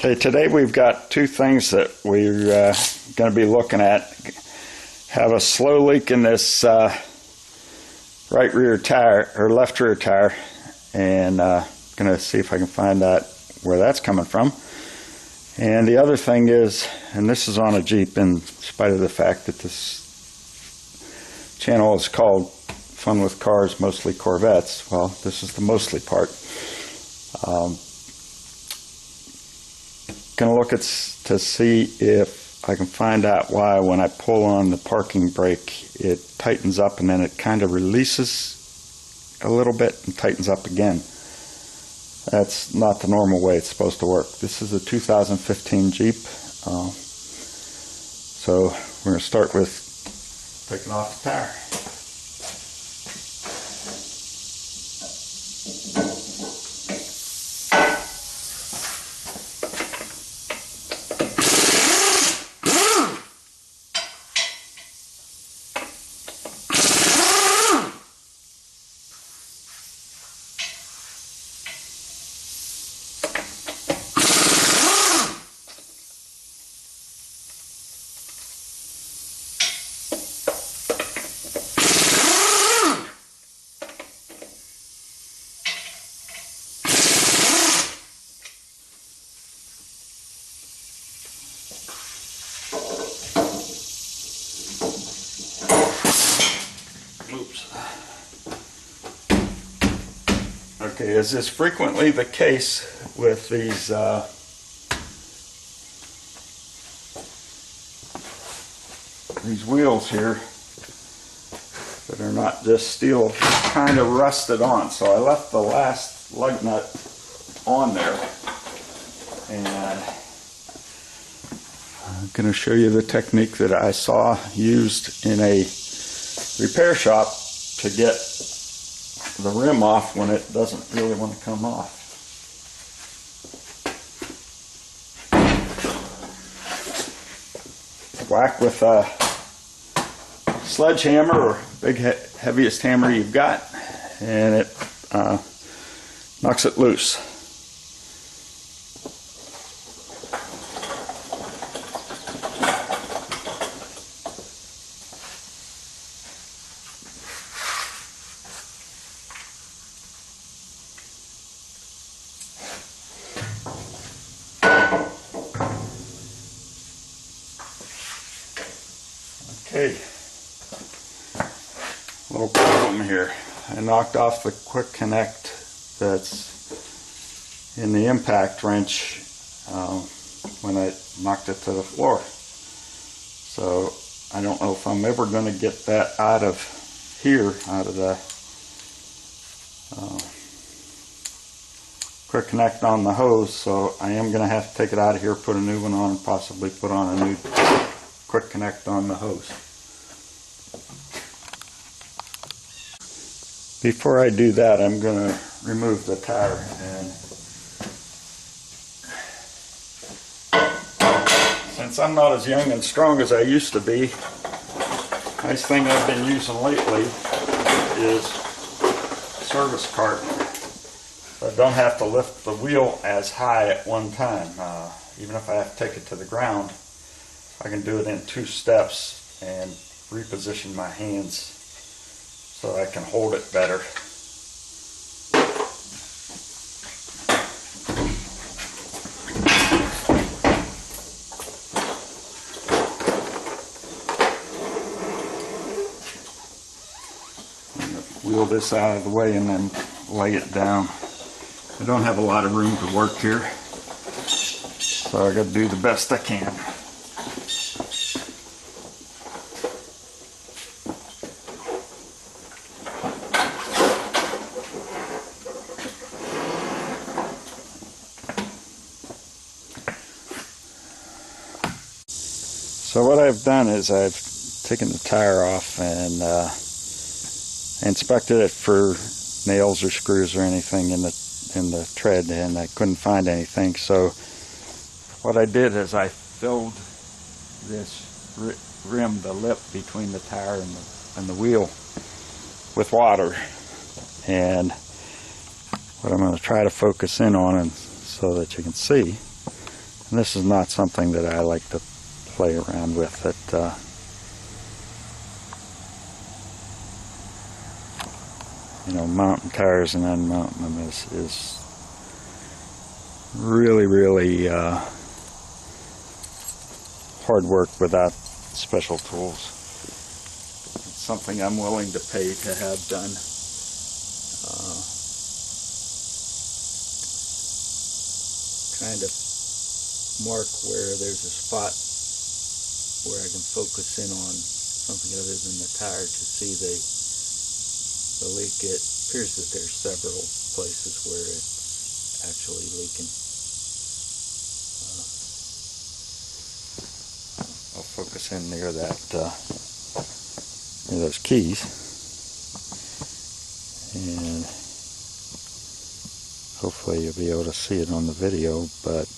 Okay, today we've got two things that we're going to be looking at. Have a slow leak in this right rear tire, or left rear tire, and going to see if I can find out where that's coming from. And the other thing is, and this is on a Jeep in spite of the fact that this channel is called Fun with Cars, Mostly Corvettes. Well, this is the mostly part. Going to look at to see if I can find out why when I pull on the parking brake it tightens up and then it kind of releases a little bit and tightens up again. That's not the normal way it's supposed to work. This is a 2015 Jeep, so we're going to start with taking off the tire. Okay, as is frequently the case with these wheels here that are not just steel, kind of rusted on. So I left the last lug nut on there, and I'm going to show you the technique that I saw used in a repair shop to get the rim off when it doesn't really want to come off. Whack with a sledgehammer or big heaviest hammer you've got, and it knocks it loose. Okay, little problem here. I knocked off the quick connect that's in the impact wrench when I knocked it to the floor. So I don't know if I'm ever going to get that out of here, out of the quick connect on the hose. So I am going to have to take it out of here, put a new one on, and possibly put on a new quick connect on the hose. Before I do that, I'm going to remove the tire, and since I'm not as young and strong as I used to be, nice thing I've been using lately is a service cart. So I don't have to lift the wheel as high at one time. Even if I have to take it to the ground, I can do it in 2 steps and reposition my hands so I can hold it better. Wheel this out of the way and then lay it down. I don't have a lot of room to work here, so I got to do the best I can. So what I've done is I've taken the tire off and inspected it for nails or screws or anything in the tread, and I couldn't find anything. So what I did is I filled this rim, the lip between the tire and the wheel, with water. And what I'm going to try to focus in on, and so that you can see, And this is not something that I like to play around with. Mounting tires and unmounting them is really hard work without special tools. It's something I'm willing to pay to have done. Kind of mark where there's a spot where I can focus in on something other than the tire to see the leak. It appears that there's several places where it's actually leaking. I'll focus in near that, near those keys, and hopefully you'll be able to see it on the video, but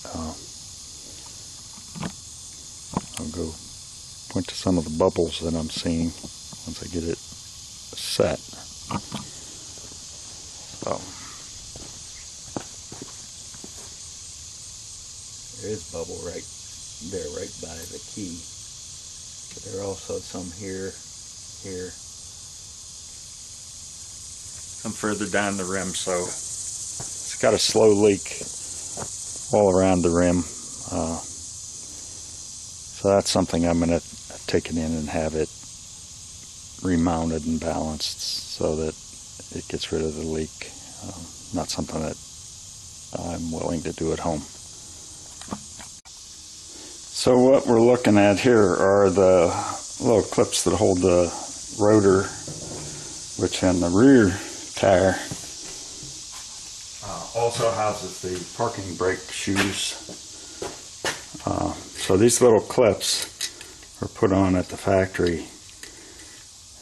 I'll go point to some of the bubbles that I'm seeing once I get it set. So there is bubble right there, right by the key, but there are also some here, some further down the rim, so it's got a slow leak all around the rim. So that's something I'm going to take it in and have it remounted and balanced so that it gets rid of the leak. Not something that I'm willing to do at home. So what we're looking at here are the little clips that hold the rotor, which in the rear tire also houses the parking brake shoes. So these little clips are put on at the factory,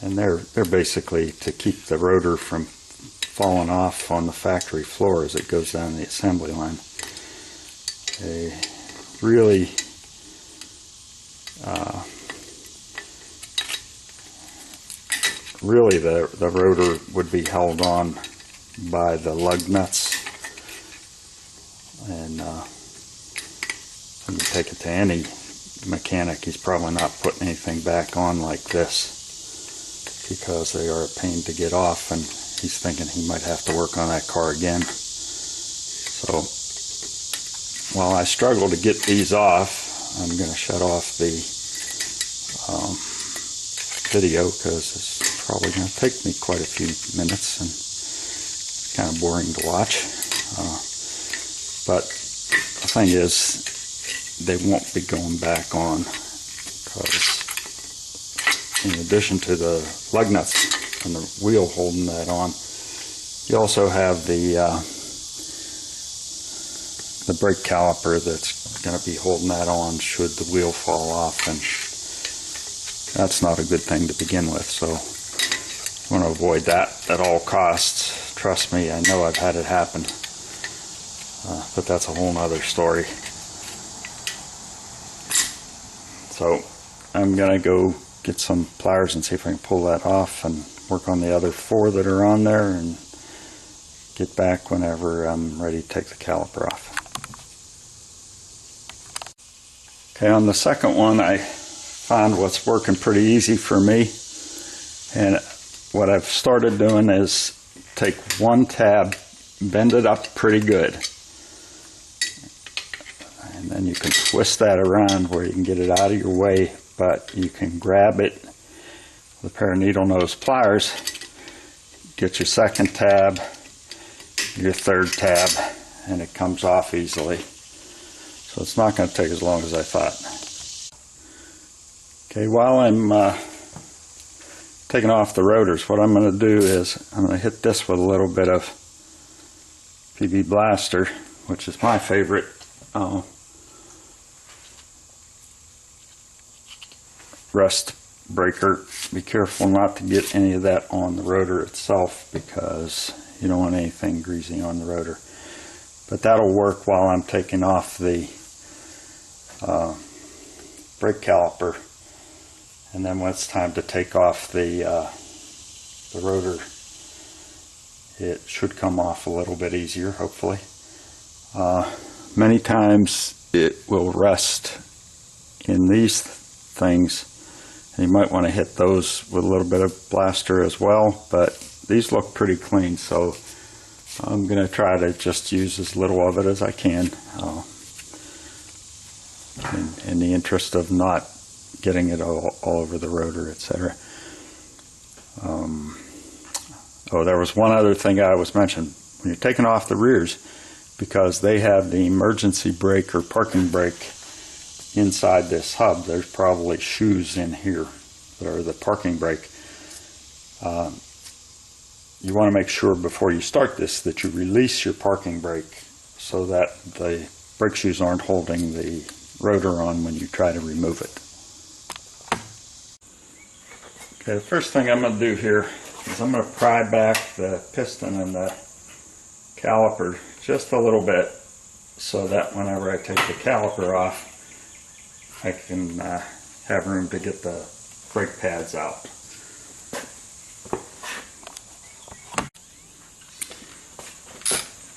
and they're basically to keep the rotor from falling off on the factory floor as it goes down the assembly line. Really the rotor would be held on by the lug nuts, and when you take it to any mechanic, he's probably not putting anything back on like this because they are a pain to get off, and he's thinking he might have to work on that car again. So while I struggle to get these off, I'm going to shut off the video because it's probably going to take me quite a few minutes and it's kind of boring to watch. But the thing is, they won't be going back on because in addition to the lug nuts and the wheel holding that on, you also have the brake caliper that's going to be holding that on should the wheel fall off, and that's not a good thing to begin with. So you want to avoid that at all costs. Trust me, I know I've had it happen, but that's a whole nother story. So I'm going to go get some pliers and see if I can pull that off and work on the other 4 that are on there and get back whenever I'm ready to take the caliper off. Okay, on the second one I found what's working pretty easy for me, and what I've started doing is take one tab, bend it up pretty good, and then you can twist that around where you can get it out of your way, but you can grab it with a pair of needle nose pliers, get your second tab, your third tab, and it comes off easily. So it's not going to take as long as I thought. Okay, while I'm taking off the rotors, what I'm going to do is I'm going to hit this with a little bit of PB Blaster, which is my favorite rust breaker. Be careful not to get any of that on the rotor itself because you don't want anything greasy on the rotor. But that'll work while I'm taking off the brake caliper, and then when it's time to take off the rotor, it should come off a little bit easier, hopefully. Many times it will rust in these things. You might want to hit those with a little bit of plaster as well, but these look pretty clean, so I'm going to try to just use as little of it as I can in the interest of not getting it all over the rotor, etc. Oh, there was one other thing I was mentioning. When you're taking off the rears, because they have the emergency brake or parking brake inside this hub, there's probably shoes in here that are the parking brake. You want to make sure before you start this that you release your parking brake so that the brake shoes aren't holding the rotor on when you try to remove it. Okay, the first thing I'm going to do here is I'm going to pry back the piston and the caliper just a little bit so that whenever I take the caliper off, I can have room to get the brake pads out.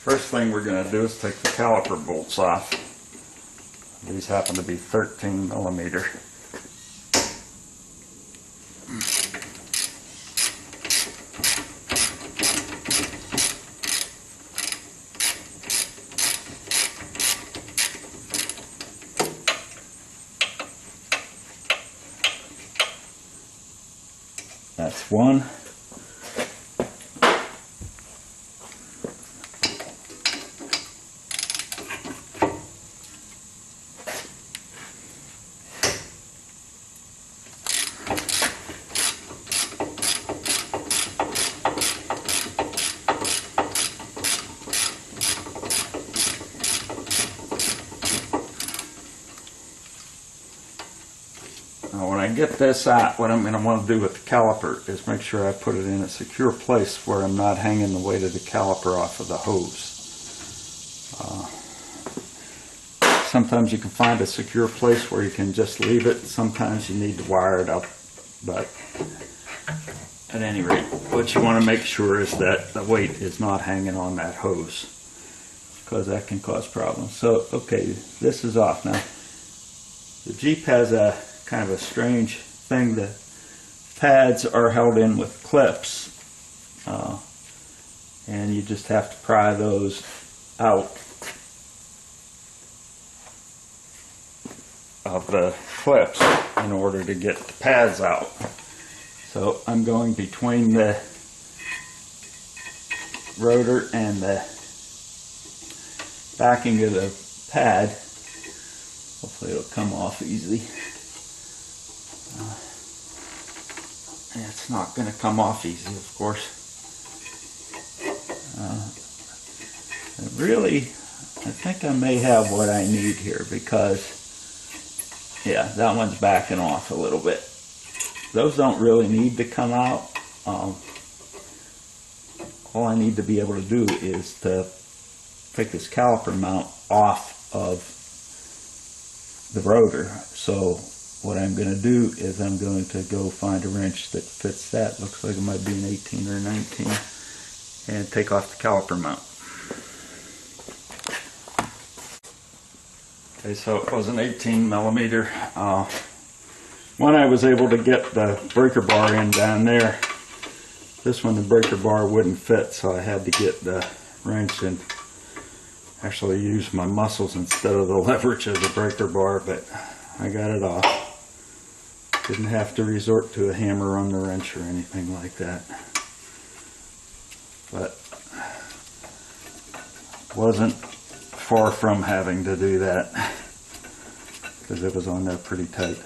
First thing we're going to do is take the caliper bolts off. These happen to be 13 millimeter. That's one. Now when I get this out, what I'm going to want to do with the caliper is make sure I put it in a secure place where I'm not hanging the weight of the caliper off of the hose. Sometimes you can find a secure place where you can just leave it. Sometimes you need to wire it up. But at any rate, what you want to make sure is that the weight is not hanging on that hose, because that can cause problems. So, okay, this is off now. The Jeep has a kind of a strange thing. The pads are held in with clips, and you just have to pry those out of the clips in order to get the pads out. So I'm going between the rotor and the backing of the pad. Hopefully it'll come off easily. It's not going to come off easy, of course. Really, I think I may have what I need here, because yeah, that one's backing off a little bit. Those don't really need to come out. All I need to be able to do is to take this caliper mount off of the rotor. So what I'm going to do is I'm going to go find a wrench that fits that. Looks like it might be an 18 or 19, and take off the caliper mount. Okay, so it was an 18 millimeter. When I was able to get the breaker bar in down there, this one the breaker bar wouldn't fit, so I had to get the wrench and actually use my muscles instead of the leverage of the breaker bar, but I got it off. Didn't have to resort to a hammer on the wrench or anything like that. But wasn't far from having to do that, because it was on there pretty tight.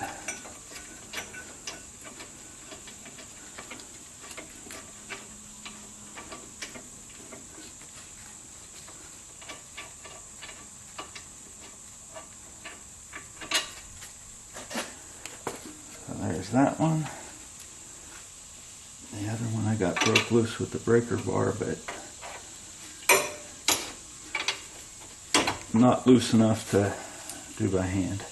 So there's that one. The other one I got broke loose with the breaker bar, but not loose enough to do by hand.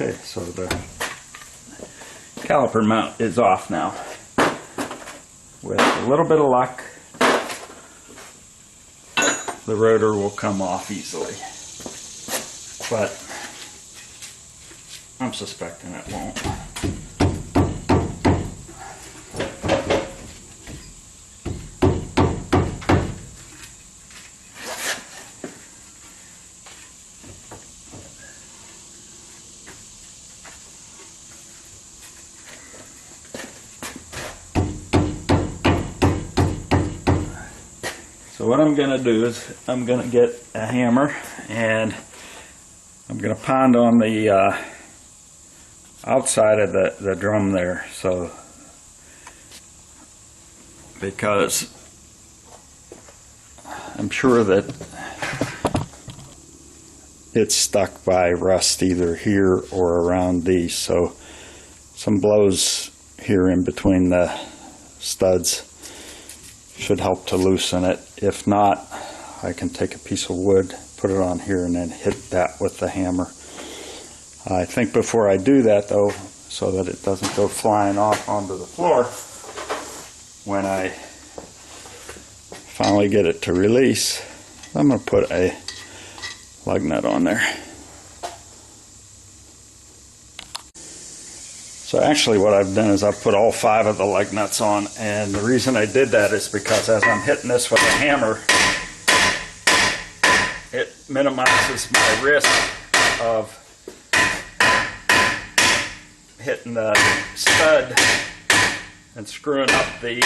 Okay, so the caliper mount is off now. With a little bit of luck, the rotor will come off easily. But I'm suspecting it won't. So what I'm going to do is I'm going to get a hammer and I'm going to pound on the outside of the drum there, so because I'm sure that it's stuck by rust either here or around these, so some blows here in between the studs should help to loosen it. If not, I can take a piece of wood, put it on here, and then hit that with the hammer. I think before I do that, though, so that it doesn't go flying off onto the floor, when I finally get it to release, I'm going to put a lug nut on there. So actually what I've done is I've put all 5 of the lug nuts on, and the reason I did that is because as I'm hitting this with a hammer, it minimizes my risk of hitting the stud and screwing up the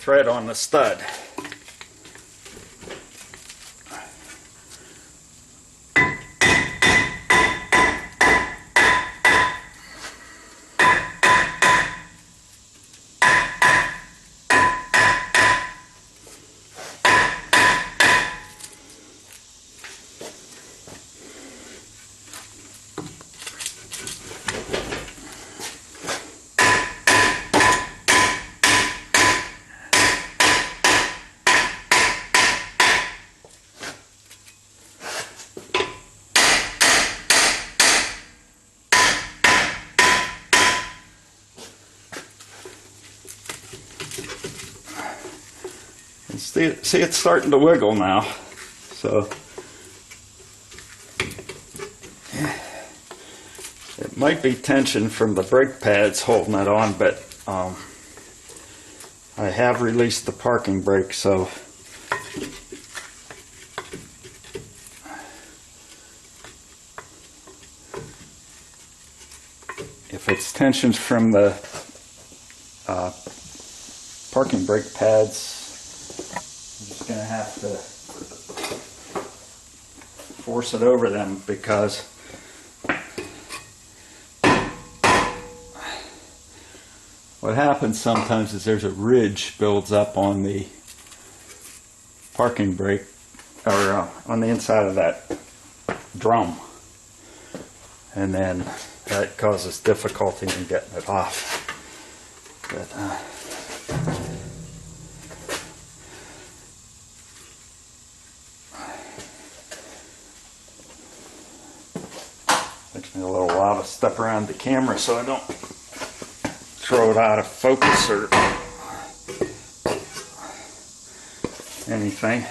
thread on the stud. See, it's starting to wiggle now. So it might be tension from the brake pads holding it on, but I have released the parking brake, so if it's tensions from the parking brake pads, I'm just going to have to force it over them, because what happens sometimes is there's a ridge builds up on the parking brake, or on the inside of that drum, and then that causes difficulty in getting it off. But, takes me a little while to step around the camera so I don't throw it out of focus or anything.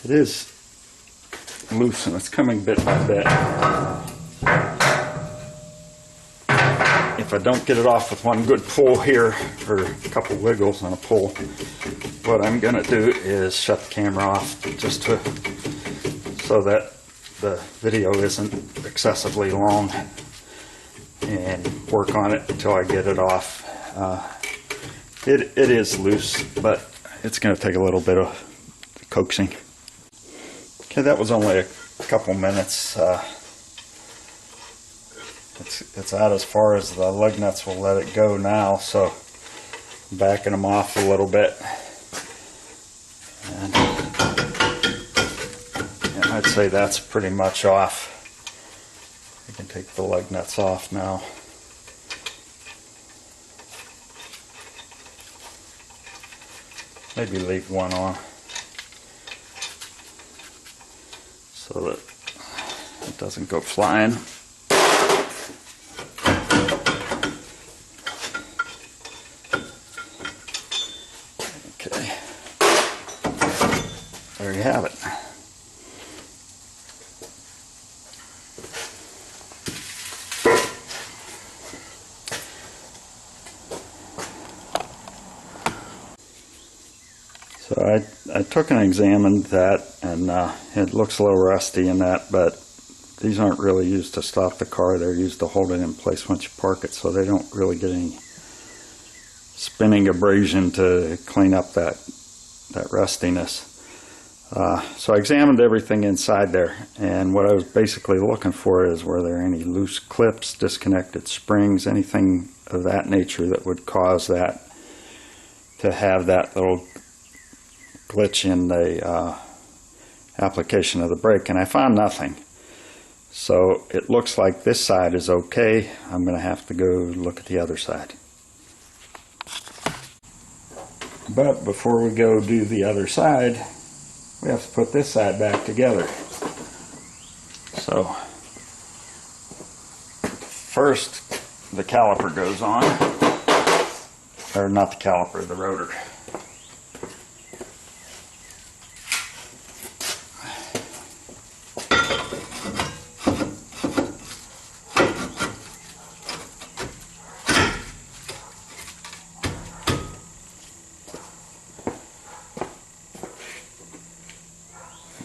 It is loose and it's coming bit by bit. If I don't get it off with one good pull here, or a couple wiggles and a pull, what I'm going to do is shut the camera off just so that the video isn't excessively long, and work on it until I get it off. It is loose, but it's going to take a little bit of coaxing. Okay, that was only a couple minutes. It's out as far as the lug nuts will let it go now, so I'm backing them off a little bit. And I'd say that's pretty much off. I can take the lug nuts off now. Maybe leave one on so that it doesn't go flying. Okay, there you have it. So I took and examined that, and it looks a little rusty in that, but these aren't really used to stop the car. They're used to hold it in place once you park it, so they don't really get any spinning abrasion to clean up that rustiness. So I examined everything inside there, and what I was basically looking for is were there any loose clips, disconnected springs, anything of that nature that would cause that to have that little glitch in the application of the brake, and I found nothing. So it looks like this side is okay. I'm going to have to go look at the other side. But before we go do the other side, we have to put this side back together. So first the caliper goes on, or not the caliper, the rotor.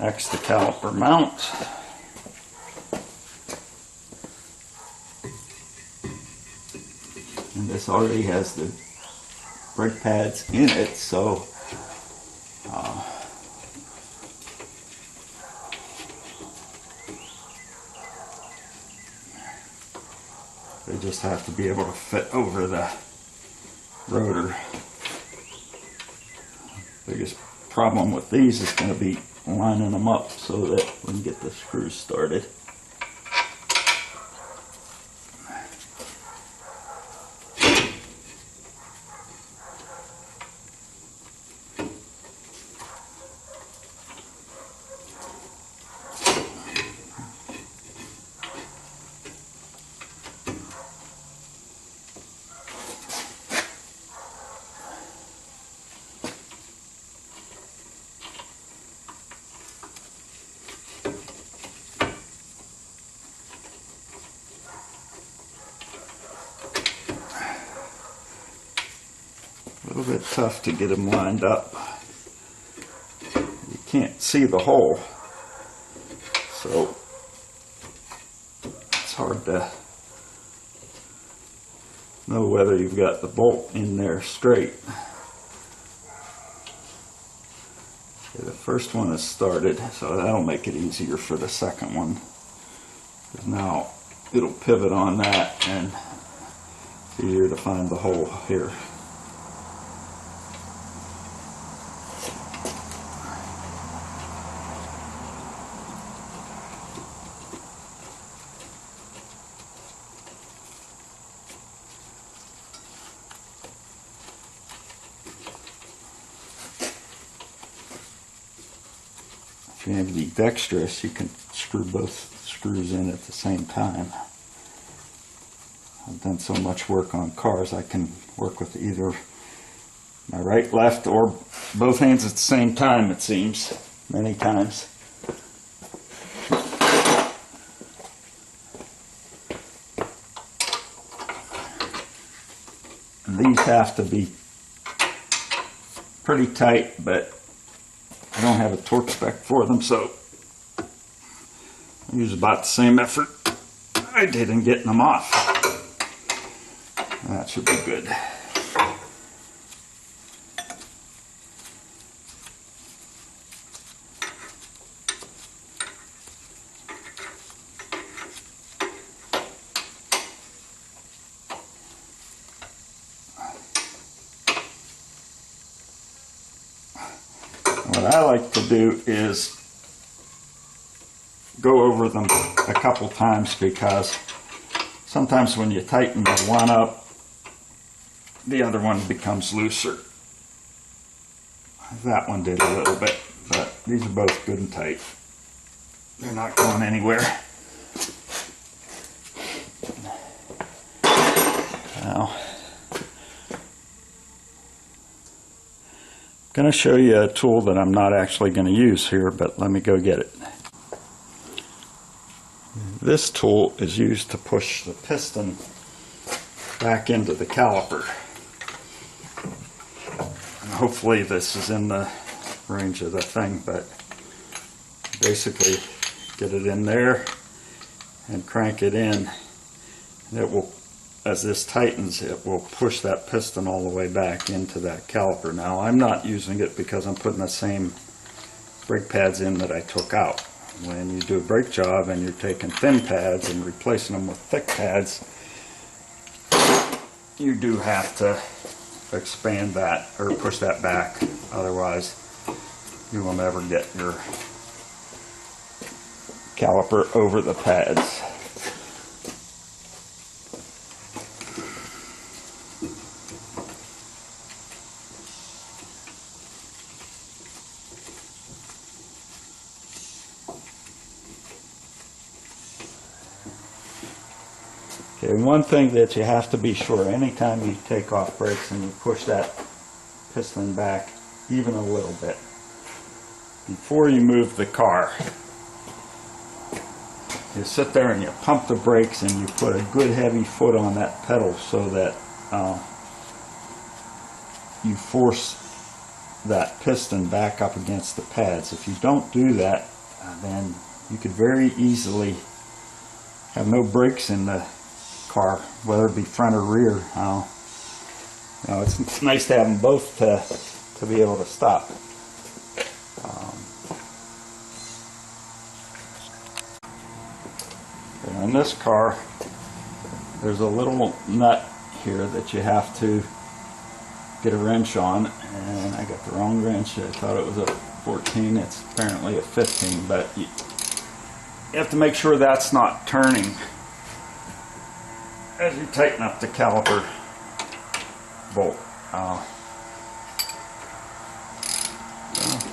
Next, the caliper mount. And this already has the brake pads in it, so they just have to be able to fit over the rotor. Biggest problem with these is going to be lining them up so that we can get the screws started. A little bit tough to get them lined up. You can't see the hole, so it's hard to know whether you've got the bolt in there straight. Okay, the first one is started, so that'll make it easier for the second one, because now it'll pivot on that and it's easier to find the hole here. If you have to be dexterous, you can screw both screws in at the same time. I've done so much work on cars, I can work with either my right, left, or both hands at the same time, it seems, many times. And these have to be pretty tight, but I don't have a torque spec for them, so I use about the same effort I did in getting them off. That should be good. What I like to do is go over them a couple times, because sometimes when you tighten the one up, the other one becomes looser. That one did a little bit, but these are both good and tight. They're not going anywhere. Now, I'm going to show you a tool that I'm not actually going to use here, but let me go get it. This tool is used to push the piston back into the caliper. And hopefully this is in the range of the thing, but basically get it in there and crank it in, and it will, as this tightens, it will push that piston all the way back into that caliper. Now I'm not using it because I'm putting the same brake pads in that I took out. When you do a brake job and you're taking thin pads and replacing them with thick pads, you do have to expand that or push that back, otherwise you will never get your caliper over the pads. Okay, one thing that you have to be sure, anytime you take off brakes and you push that piston back even a little bit, before you move the car, you sit there and you pump the brakes and you put a good heavy foot on that pedal so that you force that piston back up against the pads. If you don't do that, then you could very easily have no brakes in the car, whether it be front or rear. It's nice to have them both to be able to stop. In this car, there's a little nut here that you have to get a wrench on, and I got the wrong wrench. I thought it was a 14, it's apparently a 15, but you have to make sure that's not turning as you tighten up the caliper bolt.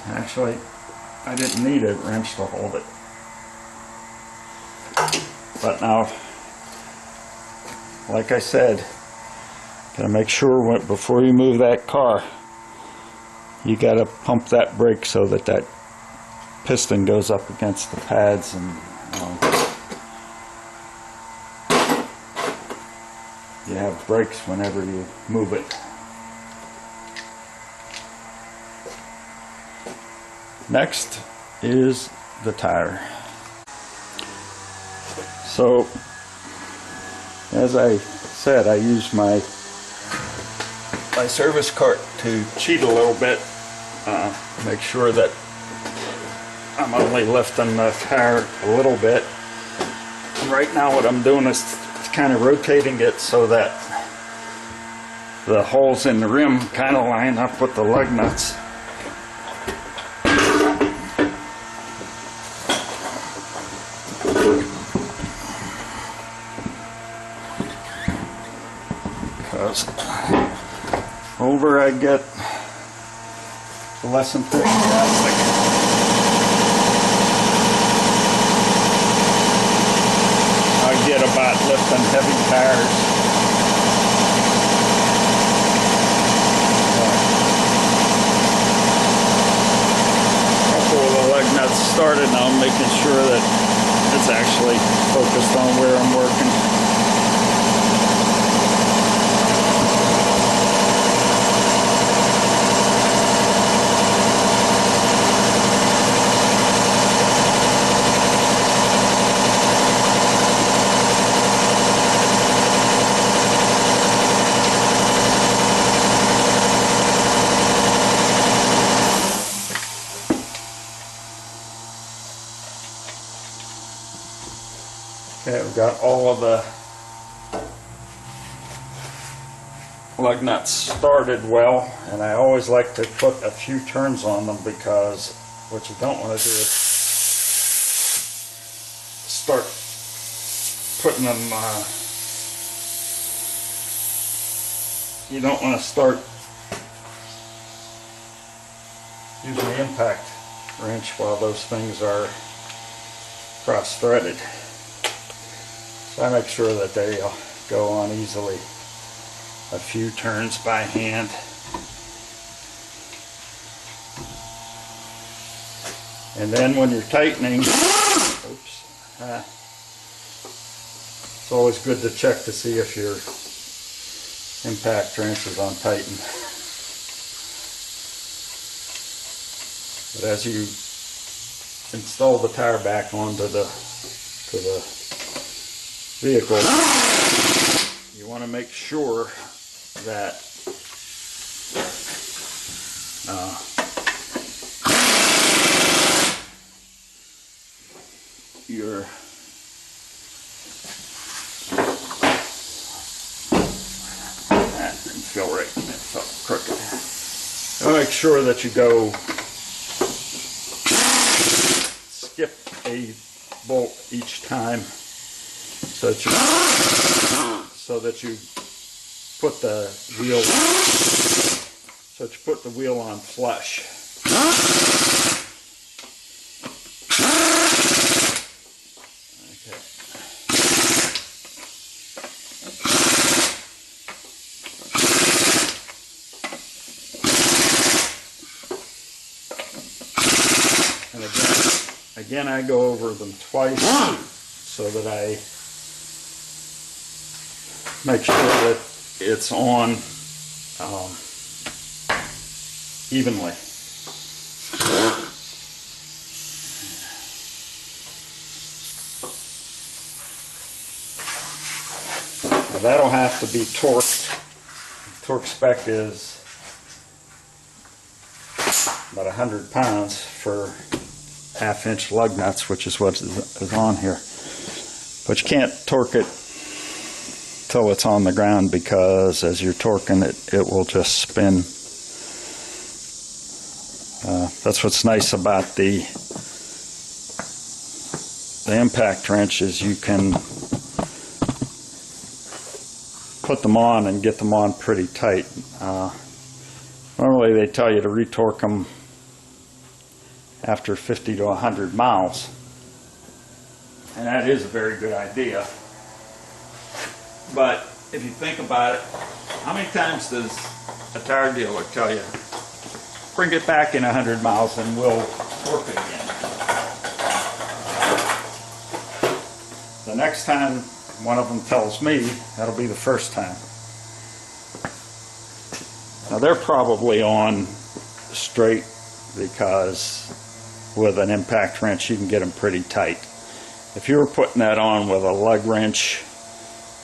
Actually, I didn't need a wrench to hold it. But now, like I said, gotta make sure before you move that car, you gotta pump that brake so that that piston goes up against the pads, and you have brakes whenever you move it. Next is the tire. So, as I said, I use my service cart to cheat a little bit, make sure that I'm only lifting the tire a little bit. And right now what I'm doing is kind of rotating it so that the holes in the rim kind of line up with the lug nuts. Because the older I get, the less enthusiastic I get about lifting heavy tires. Couple of the lug nuts started, now I'm making sure that it's actually focused on where I'm working. Okay, we've got all of the lug nuts started well, and I always like to put a few turns on them, because what you don't want to do is start putting them, you don't want to start using the impact wrench while those things are cross-threaded. So I make sure that they go on easily a few turns by hand. And then when you're tightening, it's always good to check to see if your impact wrench is untightened. But as you install the tire back onto the vehicle, you want to make sure that your that didn't feel right. It felt crooked. Make sure that you go skip a bolt each time so that you put the wheel on flush. Okay. And again I go over them twice so that I make sure that it's on evenly. Now that'll have to be torqued. Torque spec is about 100 pounds for half-inch lug nuts, which is what is on here. But you can't torque it till it's on the ground, because as you're torquing it, it will just spin. That's what's nice about the impact wrench, is you can put them on and get them on pretty tight. Normally they tell you to retorque them after 50 to 100 miles, and that is a very good idea. But if you think about it, how many times does a tire dealer tell you, bring it back in 100 miles and we'll torque it again? The next time one of them tells me, that'll be the first time. Now they're probably on straight, because with an impact wrench you can get them pretty tight. If you were putting that on with a lug wrench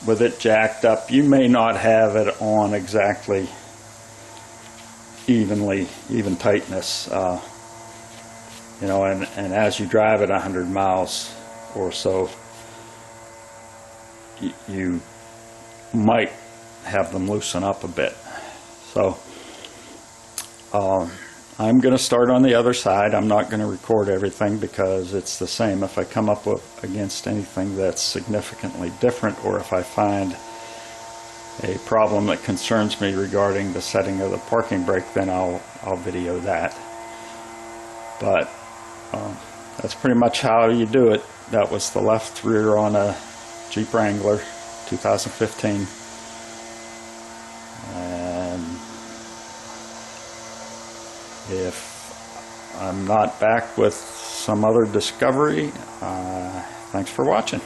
with it jacked up, you may not have it on exactly even tightness, you know, and as you drive at 100 miles or so, you might have them loosen up a bit. So I'm going to start on the other side. I'm not going to record everything because it's the same. If I come up against anything that's significantly different, or if I find a problem that concerns me regarding the setting of the parking brake, then I'll video that. But that's pretty much how you do it. That was the left rear on a Jeep Wrangler 2015. And if I'm not back with some other discovery, thanks for watching.